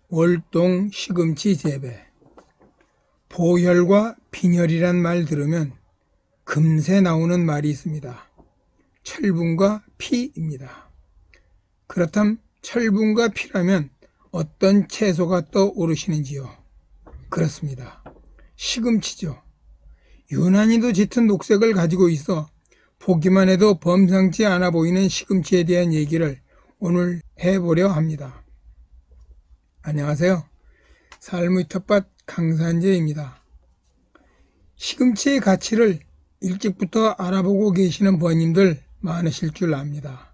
월동 시금치 재배. 보혈과 빈혈이란 말 들으면 금세 나오는 말이 있습니다. 철분과 피입니다. 그렇다면 철분과 피라면 어떤 채소가 떠오르시는지요? 그렇습니다. 시금치죠. 유난히도 짙은 녹색을 가지고 있어 보기만 해도 범상치 않아 보이는 시금치에 대한 얘기를 오늘 해보려 합니다. 안녕하세요. 삶의 텃밭 강산재입니다. 시금치의 가치를 일찍부터 알아보고 계시는 부모님들 많으실 줄 압니다.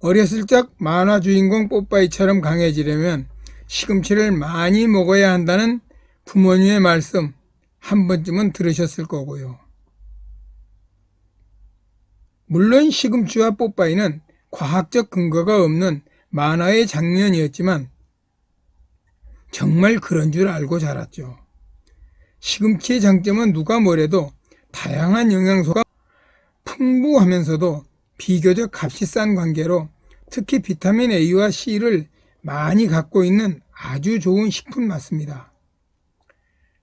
어렸을 적 만화 주인공 뽀빠이처럼 강해지려면 시금치를 많이 먹어야 한다는 부모님의 말씀 한 번쯤은 들으셨을 거고요. 물론 시금치와 뽀빠이는 과학적 근거가 없는 만화의 장면이었지만 정말 그런 줄 알고 자랐죠. 시금치의 장점은 누가 뭐래도 다양한 영양소가 풍부하면서도 비교적 값이 싼 관계로 특히 비타민 A와 C를 많이 갖고 있는 아주 좋은 식품 맞습니다.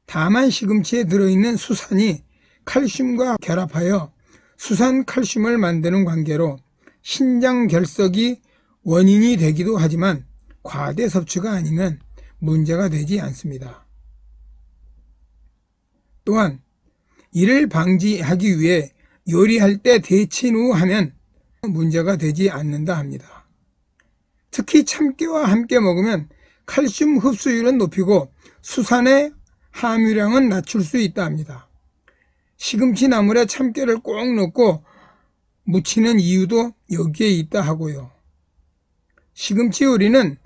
다만 시금치에 들어있는 수산이 칼슘과 결합하여 수산 칼슘을 만드는 관계로 신장 결석이 원인이 되기도 하지만 과대 섭취가 아니면 문제가 되지 않습니다. 또한 이를 방지하기 위해 요리할 때 데친 후 하면 문제가 되지 않는다 합니다. 특히 참깨와 함께 먹으면 칼슘 흡수율은 높이고 수산의 함유량은 낮출 수 있다 합니다. 시금치 나물에 참깨를 꼭 넣고 무치는 이유도 여기에 있다 하고요. 시금치 요리는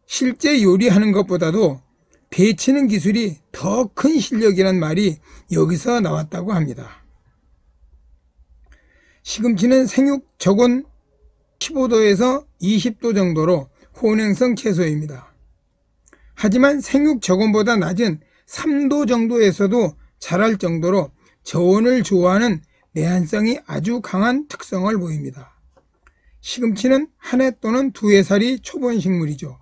실제 요리하는 것보다도 데치는 기술이 더 큰 실력이란 말이 여기서 나왔다고 합니다. 시금치는 생육 적온 15도에서 20도 정도로 혼행성 채소입니다. 하지만 생육 적온보다 낮은 3도 정도에서도 자랄 정도로 저온을 좋아하는 내한성이 아주 강한 특성을 보입니다. 시금치는 한 해 또는 두 해 살이 초본 식물이죠.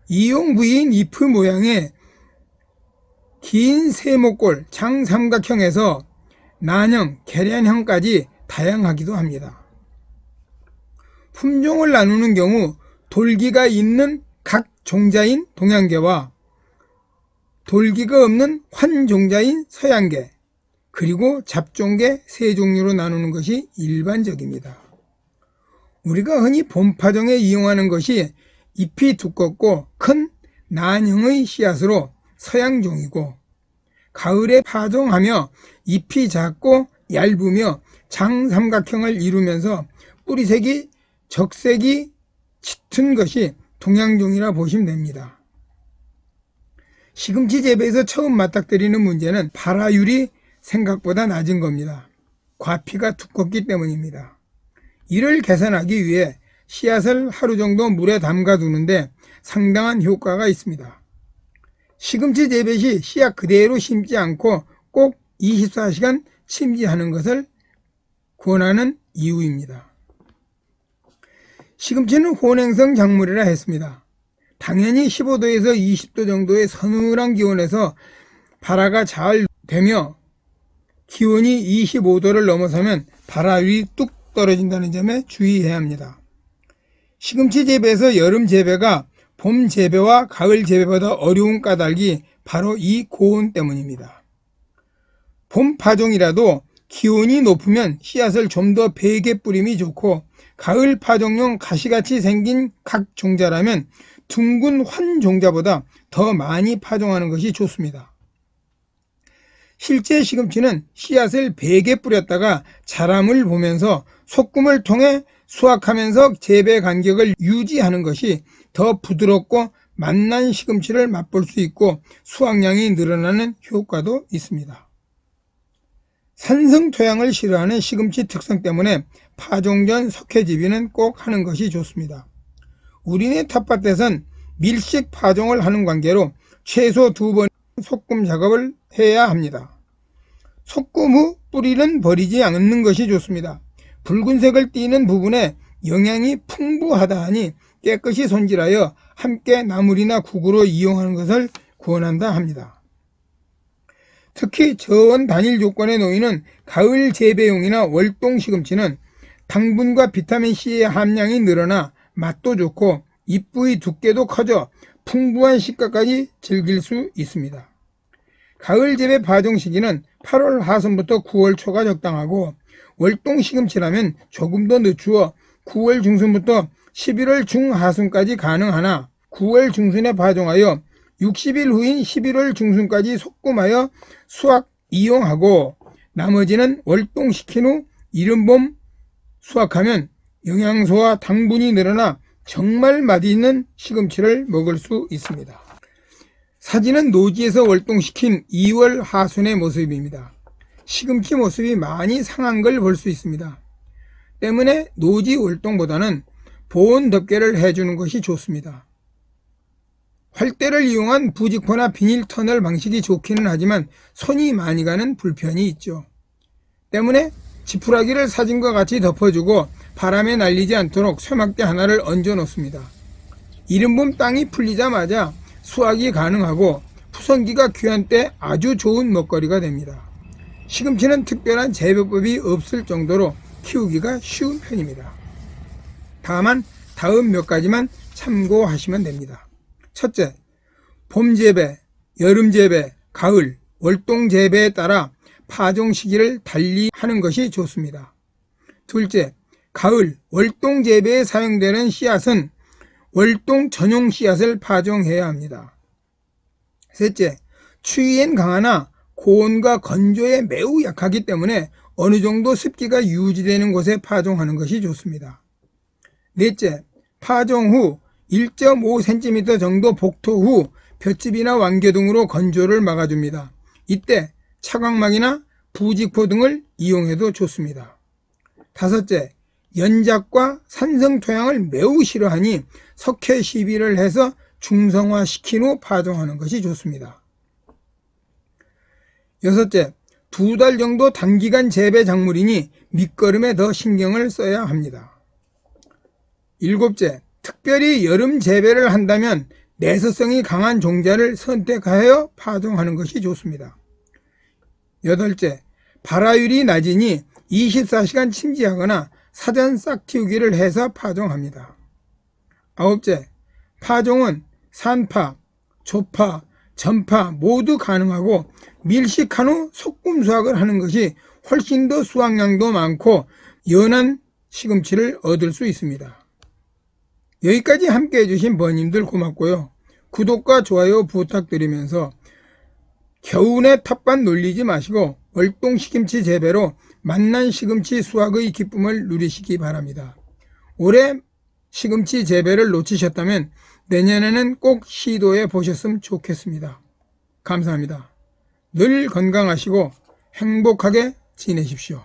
이용 부위인 잎의 모양의 긴 세모꼴, 장삼각형에서 난형, 계란형까지 다양하기도 합니다. 품종을 나누는 경우 돌기가 있는 각 종자인 동양계와 돌기가 없는 환종자인 서양계, 그리고 잡종계 세 종류로 나누는 것이 일반적입니다. 우리가 흔히 봄파종에 이용하는 것이 잎이 두껍고 큰 난형의 씨앗으로 서양종이고, 가을에 파종하며 잎이 작고 얇으며 장삼각형을 이루면서 뿌리색이 적색이 짙은 것이 동양종이라 보시면 됩니다. 시금치 재배에서 처음 맞닥뜨리는 문제는 발화율이 생각보다 낮은 겁니다. 과피가 두껍기 때문입니다. 이를 개선하기 위해 씨앗을 하루 정도 물에 담가 두는데 상당한 효과가 있습니다. 시금치 재배 시 씨앗 그대로 심지 않고 꼭 24시간 침지하는 것을 권하는 이유입니다. 시금치는 혼행성 작물이라 했습니다. 당연히 15도에서 20도 정도의 서늘한 기온에서 발화가 잘 되며 기온이 25도를 넘어서면 발화율이 뚝 떨어진다는 점에 주의해야 합니다. 시금치 재배에서 여름 재배가 봄 재배와 가을 재배보다 어려운 까닭이 바로 이 고온 때문입니다. 봄 파종이라도 기온이 높으면 씨앗을 좀 더 베게 뿌림이 좋고, 가을 파종용 가시같이 생긴 각 종자라면 둥근 환 종자보다 더 많이 파종하는 것이 좋습니다. 실제 시금치는 씨앗을 베게 뿌렸다가 자람을 보면서 소금을 통해 수확하면서 재배 간격을 유지하는 것이 더 부드럽고 맛난 시금치를 맛볼 수 있고 수확량이 늘어나는 효과도 있습니다. 산성 토양을 싫어하는 시금치 특성 때문에 파종 전 석회지비는 꼭 하는 것이 좋습니다. 우리네 텃밭에선 밀식 파종을 하는 관계로 최소 2번 소금 작업을 해야 합니다. 소금 후 뿌리는 버리지 않는 것이 좋습니다. 붉은색을 띠는 부분에 영양이 풍부하다 하니 깨끗이 손질하여 함께 나물이나 국으로 이용하는 것을 권한다 합니다. 특히 저온 단일 조건에 놓이는 가을 재배용이나 월동 시금치는 당분과 비타민C의 함량이 늘어나 맛도 좋고 잎부의 두께도 커져 풍부한 식감까지 즐길 수 있습니다. 가을 재배 파종 시기는 8월 하순부터 9월 초가 적당하고 월동 시금치라면 조금 더 늦추어 9월 중순부터 11월 중하순까지 가능하나 9월 중순에 파종하여 60일 후인 11월 중순까지 소금하여 수확 이용하고 나머지는 월동시킨 후 이른봄 수확하면 영양소와 당분이 늘어나 정말 맛있는 시금치를 먹을 수 있습니다. 사진은 노지에서 월동시킨 2월 하순의 모습입니다. 시금치 모습이 많이 상한 걸 볼 수 있습니다. 때문에 노지 월동보다는 보온 덮개를 해주는 것이 좋습니다. 활대를 이용한 부직포나 비닐 터널 방식이 좋기는 하지만 손이 많이 가는 불편이 있죠. 때문에 지푸라기를 사진과 같이 덮어주고 바람에 날리지 않도록 쇠막대 하나를 얹어 놓습니다. 이른봄 땅이 풀리자마자 수확이 가능하고 푸성기가 귀한 때 아주 좋은 먹거리가 됩니다. 시금치는 특별한 재배법이 없을 정도로 키우기가 쉬운 편입니다. 다만 다음 몇 가지만 참고하시면 됩니다. 첫째, 봄 재배, 여름 재배, 가을, 월동 재배에 따라 파종 시기를 달리 하는 것이 좋습니다. 둘째, 가을, 월동 재배에 사용되는 씨앗은 월동 전용 씨앗을 파종해야 합니다. 셋째, 추위엔 강하나 고온과 건조에 매우 약하기 때문에 어느 정도 습기가 유지되는 곳에 파종하는 것이 좋습니다. 넷째, 파종 후 1.5cm 정도 복토 후 볏짚이나 완겨 등으로 건조를 막아줍니다. 이때 차광막이나 부직포 등을 이용해도 좋습니다. 다섯째, 연작과 산성토양을 매우 싫어하니 석회 시비를 해서 중성화시킨 후 파종하는 것이 좋습니다. 여섯째, 2달 정도 단기간 재배 작물이니 밑거름에 더 신경을 써야 합니다. 일곱째, 특별히 여름 재배를 한다면 내서성이 강한 종자를 선택하여 파종하는 것이 좋습니다. 여덟째, 발화율이 낮으니 24시간 침지하거나 사전 싹 틔우기를 해서 파종합니다. 아홉째, 파종은 산파, 조파, 전파 모두 가능하고 밀식한 후 소금 수확을 하는 것이 훨씬 더 수확량도 많고 연한 시금치를 얻을 수 있습니다. 여기까지 함께 해주신 번님들 고맙고요. 구독과 좋아요 부탁드리면서 겨우내 텃밭 놀리지 마시고 월동 시금치 재배로 맛난 시금치 수확의 기쁨을 누리시기 바랍니다. 올해 시금치 재배를 놓치셨다면 내년에는 꼭 시도해 보셨으면 좋겠습니다. 감사합니다. 늘 건강하시고 행복하게 지내십시오.